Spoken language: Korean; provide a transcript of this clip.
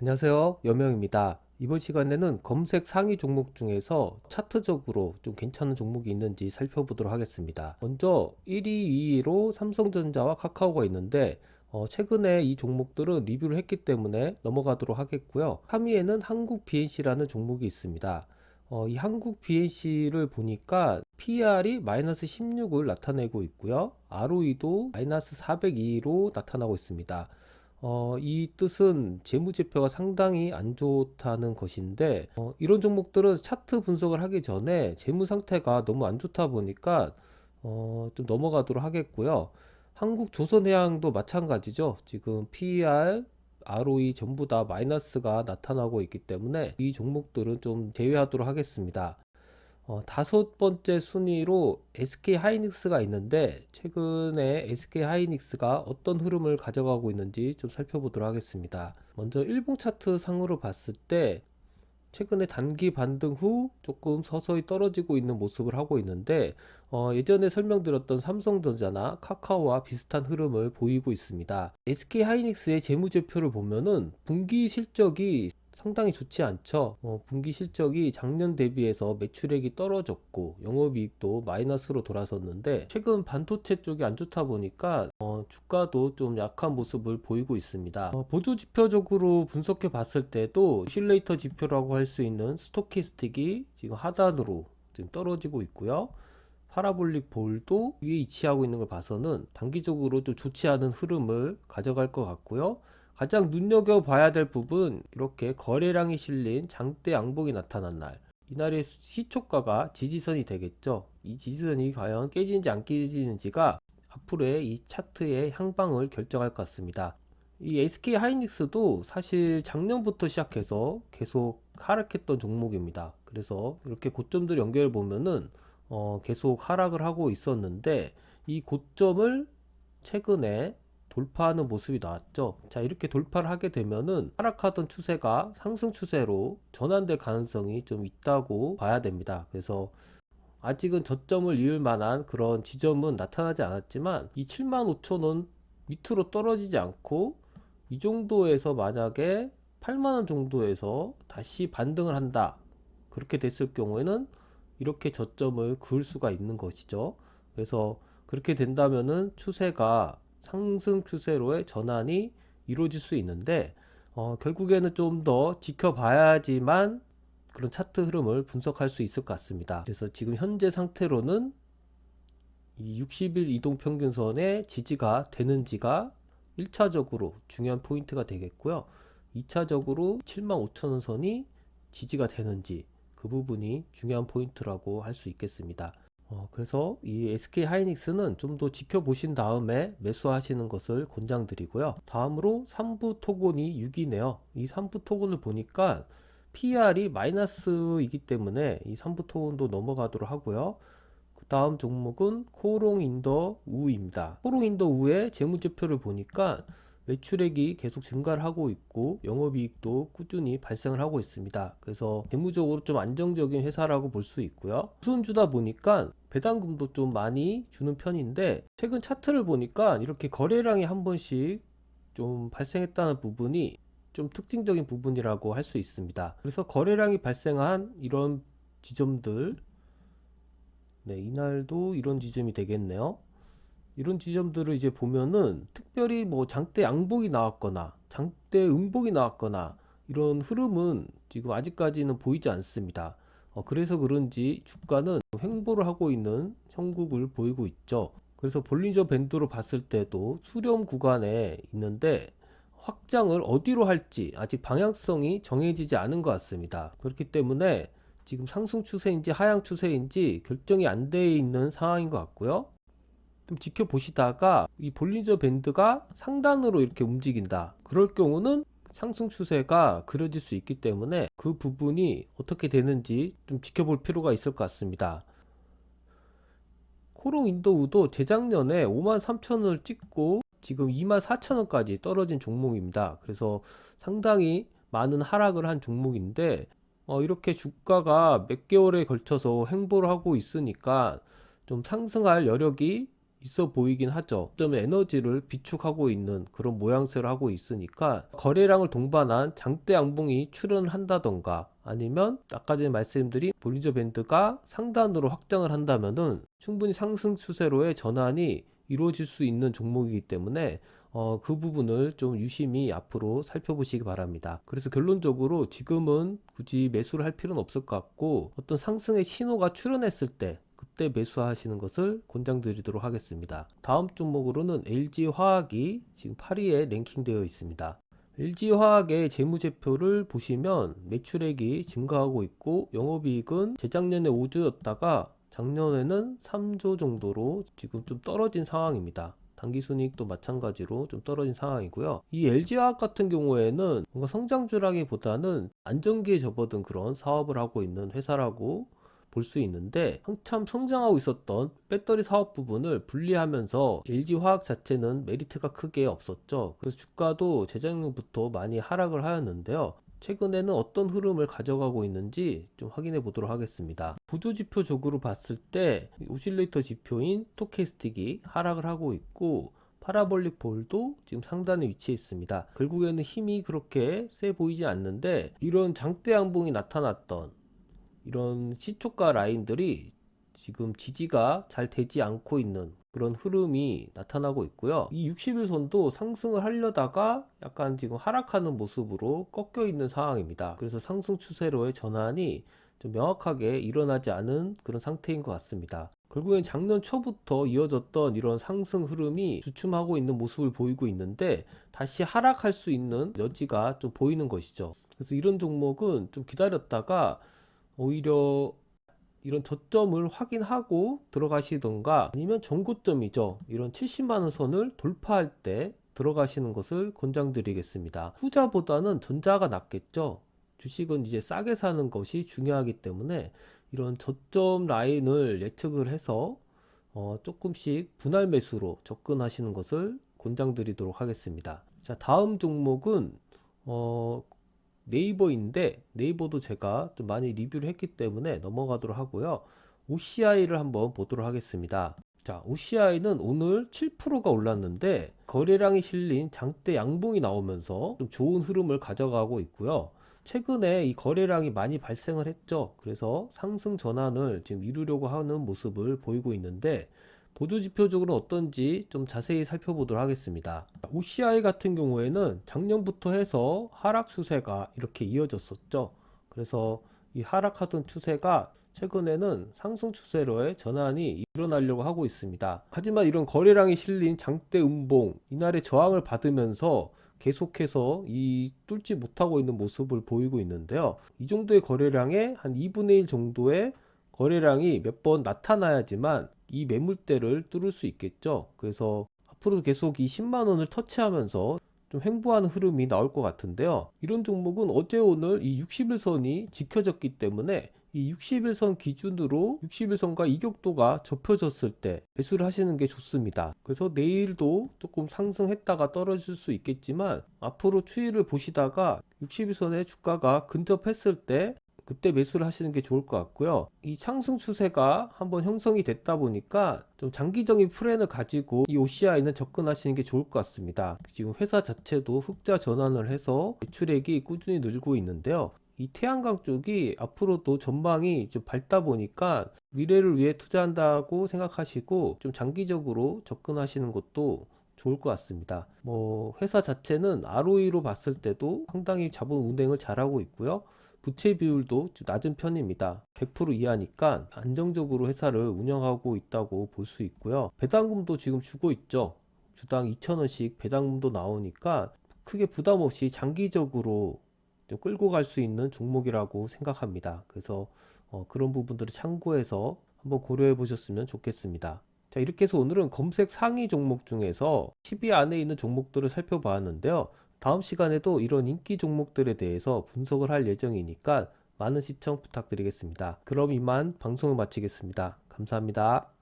안녕하세요. 여명입니다. 이번 시간에는 검색 상위 종목 중에서 차트적으로 좀 괜찮은 종목이 있는지 살펴보도록 하겠습니다. 먼저 1위, 2위로 삼성전자와 카카오가 있는데 최근에 이 종목들은 리뷰를 했기 때문에 넘어가도록 하겠고요. 3위에는 한국 BNC라는 종목이 있습니다. 이 한국 BNC를 보니까 PR이 마이너스 16을 나타내고 있고요. ROE도 마이너스 402로 나타나고 있습니다. 이 뜻은 재무제표가 상당히 안 좋다는 것인데, 이런 종목들은 차트 분석을 하기 전에 재무 상태가 너무 안 좋다 보니까, 좀 넘어가도록 하겠고요. 한국 조선해양도 마찬가지죠. 지금 PER, ROE 전부 다 마이너스가 나타나고 있기 때문에 이 종목들은 좀 제외하도록 하겠습니다. 다섯 번째 순위로 SK 하이닉스가 있는데 최근에 SK 하이닉스가 어떤 흐름을 가져가고 있는지 좀 살펴보도록 하겠습니다. 먼저 일봉 차트 상으로 봤을 때 최근에 단기 반등 후 조금 서서히 떨어지고 있는 모습을 하고 있는데 예전에 설명드렸던 삼성전자나 카카오와 비슷한 흐름을 보이고 있습니다. SK 하이닉스의 재무제표를 보면은 분기 실적이 상당히 좋지 않죠. 분기 실적이 작년 대비해서 매출액이 떨어졌고 영업이익도 마이너스로 돌아섰는데 최근 반도체 쪽이 안 좋다 보니까 주가도 좀 약한 모습을 보이고 있습니다. 보조 지표적으로 분석해 봤을 때도 실레이터 지표라고 할 수 있는 스토캐스틱이 지금 하단으로 지금 떨어지고 있고요. 파라볼릭 볼도 위에 위치하고 있는 걸 봐서는 단기적으로 좀 좋지 않은 흐름을 가져갈 것 같고요. 가장 눈여겨봐야 될 부분, 이렇게 거래량이 실린 장대 양봉이 나타난 날, 이날의 시초가가 지지선이 되겠죠. 이 지지선이 과연 깨지는지 안 깨지는지가 앞으로의 이 차트의 향방을 결정할 것 같습니다. 이 SK 하이닉스도 사실 작년부터 시작해서 계속 하락했던 종목입니다. 그래서 이렇게 고점들 연결해 보면은 계속 하락을 하고 있었는데 이 고점을 최근에 돌파하는 모습이 나왔죠. 자, 이렇게 돌파를 하게 되면은 하락하던 추세가 상승 추세로 전환될 가능성이 좀 있다고 봐야 됩니다. 그래서 아직은 저점을 이을 만한 그런 지점은 나타나지 않았지만 이 75,000원 밑으로 떨어지지 않고 이 정도에서 만약에 8만원 정도에서 다시 반등을 한다. 그렇게 됐을 경우에는 이렇게 저점을 그을 수가 있는 것이죠. 그래서 그렇게 된다면은 추세가 상승 추세로의 전환이 이루어질 수 있는데 결국에는 좀 더 지켜봐야지만 그런 차트 흐름을 분석할 수 있을 것 같습니다. 그래서 지금 현재 상태로는 이 60일 이동평균선의 지지가 되는지가 1차적으로 중요한 포인트가 되겠고요. 2차적으로 75,000원 선이 지지가 되는지 그 부분이 중요한 포인트라고 할 수 있겠습니다. 그래서 이 SK 하이닉스는 좀 더 지켜보신 다음에 매수하시는 것을 권장드리고요. 다음으로 3부 토건이 6이네요. 이 3부 토건을 보니까 PR이 마이너스이기 때문에 이 3부 토건도 넘어가도록 하고요. 그 다음 종목은 코롱인더 우입니다. 코롱인더 우의 재무제표를 보니까 매출액이 계속 증가를 하고 있고 영업이익도 꾸준히 발생을 하고 있습니다. 그래서 재무적으로 좀 안정적인 회사라고 볼 수 있고요. 우선주다 보니까 배당금도 좀 많이 주는 편인데 최근 차트를 보니까 이렇게 거래량이 한 번씩 좀 발생했다는 부분이 좀 특징적인 부분이라고 할 수 있습니다. 그래서 거래량이 발생한 이런 지점들, 네, 이날도 이런 지점이 되겠네요. 이런 지점들을 이제 보면은 특별히 뭐 장대 양봉이 나왔거나 장대 음봉이 나왔거나 이런 흐름은 지금 아직까지는 보이지 않습니다. 그래서 그런지 주가는 횡보를 하고 있는 형국을 보이고 있죠. 그래서 볼린저 밴드로 봤을 때도 수렴 구간에 있는데 확장을 어디로 할지 아직 방향성이 정해지지 않은 것 같습니다. 그렇기 때문에 지금 상승 추세인지 하향 추세인지 결정이 안 돼 있는 상황인 것 같고요. 좀 지켜보시다가 이 볼린저 밴드가 상단으로 이렇게 움직인다. 그럴 경우는 상승 추세가 그려질 수 있기 때문에 그 부분이 어떻게 되는지 좀 지켜볼 필요가 있을 것 같습니다. 코롱 윈도우도 재작년에 53,000원을 찍고 지금 24,000원까지 떨어진 종목입니다. 그래서 상당히 많은 하락을 한 종목인데 이렇게 주가가 몇 개월에 걸쳐서 횡보를 하고 있으니까 좀 상승할 여력이 있어 보이긴 하죠. 좀 에너지를 비축하고 있는 그런 모양새를 하고 있으니까 거래량을 동반한 장대 양봉이 출현을 한다던가 아니면 아까 전에 말씀드린 볼리저 밴드가 상단으로 확장을 한다면은 충분히 상승 추세로의 전환이 이루어질 수 있는 종목이기 때문에 그 부분을 좀 유심히 앞으로 살펴보시기 바랍니다. 그래서 결론적으로 지금은 굳이 매수를 할 필요는 없을 것 같고 어떤 상승의 신호가 출현했을 때 그때 매수하시는 것을 권장드리도록 하겠습니다. 다음 종목으로는 LG화학이 지금 8위에 랭킹되어 있습니다. LG화학의 재무제표를 보시면 매출액이 증가하고 있고 영업이익은 재작년에 5조였다가 작년에는 3조 정도로 지금 좀 떨어진 상황입니다. 당기순이익도 마찬가지로 좀 떨어진 상황이고요. 이 LG화학 같은 경우에는 뭔가 성장주라기보다는 안정기에 접어든 그런 사업을 하고 있는 회사라고 볼 수 있는데 한참 성장하고 있었던 배터리 사업 부분을 분리하면서 LG화학 자체는 메리트가 크게 없었죠. 그래서 주가도 재작년부터 많이 하락을 하였는데요. 최근에는 어떤 흐름을 가져가고 있는지 좀 확인해 보도록 하겠습니다. 보조지표적으로 봤을 때 오실레이터 지표인 스토캐스틱이 하락을 하고 있고 파라볼릭 볼도 지금 상단에 위치해 있습니다. 결국에는 힘이 그렇게 세 보이지 않는데 이런 장대 양봉이 나타났던 이런 시초가 라인들이 지금 지지가 잘 되지 않고 있는 그런 흐름이 나타나고 있고요. 이 60일선도 상승을 하려다가 약간 지금 하락하는 모습으로 꺾여 있는 상황입니다. 그래서 상승 추세로의 전환이 좀 명확하게 일어나지 않은 그런 상태인 것 같습니다. 결국엔 작년 초부터 이어졌던 이런 상승 흐름이 주춤하고 있는 모습을 보이고 있는데 다시 하락할 수 있는 여지가 좀 보이는 것이죠. 그래서 이런 종목은 좀 기다렸다가 오히려 이런 저점을 확인하고 들어가시던가 아니면 전고점이죠. 이런 70만원 선을 돌파할 때 들어가시는 것을 권장드리겠습니다. 후자보다는 전자가 낫겠죠. 주식은 이제 싸게 사는 것이 중요하기 때문에 이런 저점 라인을 예측을 해서 조금씩 분할 매수로 접근하시는 것을 권장드리도록 하겠습니다. 자, 다음 종목은 네이버인데 네이버도 제가 좀 많이 리뷰를 했기 때문에 넘어가도록 하고요. OCI를 한번 보도록 하겠습니다. 자, OCI는 오늘 7%가 올랐는데 거래량이 실린 장대 양봉이 나오면서 좀 좋은 흐름을 가져가고 있고요. 최근에 이 거래량이 많이 발생을 했죠. 그래서 상승 전환을 지금 이루려고 하는 모습을 보이고 있는데 보조지표적으로 어떤지 좀 자세히 살펴보도록 하겠습니다. OCI 같은 경우에는 작년부터 해서 하락 추세가 이렇게 이어졌었죠. 그래서 이 하락하던 추세가 최근에는 상승 추세로의 전환이 일어나려고 하고 있습니다. 하지만 이런 거래량이 실린 장대 음봉, 이날의 저항을 받으면서 계속해서 이 뚫지 못하고 있는 모습을 보이고 있는데요. 이 정도의 거래량의 한 2분의 1 정도의 거래량이 몇 번 나타나야지만 이 매물대를 뚫을 수 있겠죠. 그래서 앞으로 계속 이 10만원을 터치하면서 좀 횡보하는 흐름이 나올 것 같은데요. 이런 종목은 어제 오늘 이 60일선이 지켜졌기 때문에 이 60일선 기준으로 60일선과 이격도가 접혀졌을 때 매수를 하시는 게 좋습니다. 그래서 내일도 조금 상승했다가 떨어질 수 있겠지만 앞으로 추이를 보시다가 60일선의 주가가 근접했을 때 그때 매수를 하시는 게 좋을 것 같고요. 이 상승 추세가 한번 형성이 됐다 보니까 좀 장기적인 플랜을 가지고 이 OCI는 접근하시는 게 좋을 것 같습니다. 지금 회사 자체도 흑자 전환을 해서 매출액이 꾸준히 늘고 있는데요. 이 태양광 쪽이 앞으로도 전망이 좀 밝다 보니까 미래를 위해 투자한다고 생각하시고 좀 장기적으로 접근하시는 것도 좋을 것 같습니다. 회사 자체는 ROE로 봤을 때도 상당히 자본 운행을 잘하고 있고요. 부채 비율도 낮은 편입니다. 100% 이하니까 안정적으로 회사를 운영하고 있다고 볼 수 있고요. 배당금도 지금 주고 있죠. 주당 2,000원씩 배당금도 나오니까 크게 부담 없이 장기적으로 좀 끌고 갈 수 있는 종목이라고 생각합니다. 그래서 그런 부분들을 참고해서 한번 고려해 보셨으면 좋겠습니다. 자, 이렇게 해서 오늘은 검색 상위 종목 중에서 10위 안에 있는 종목들을 살펴봤는데요. 다음 시간에도 이런 인기 종목들에 대해서 분석을 할 예정이니까 많은 시청 부탁드리겠습니다. 그럼 이만 방송을 마치겠습니다. 감사합니다.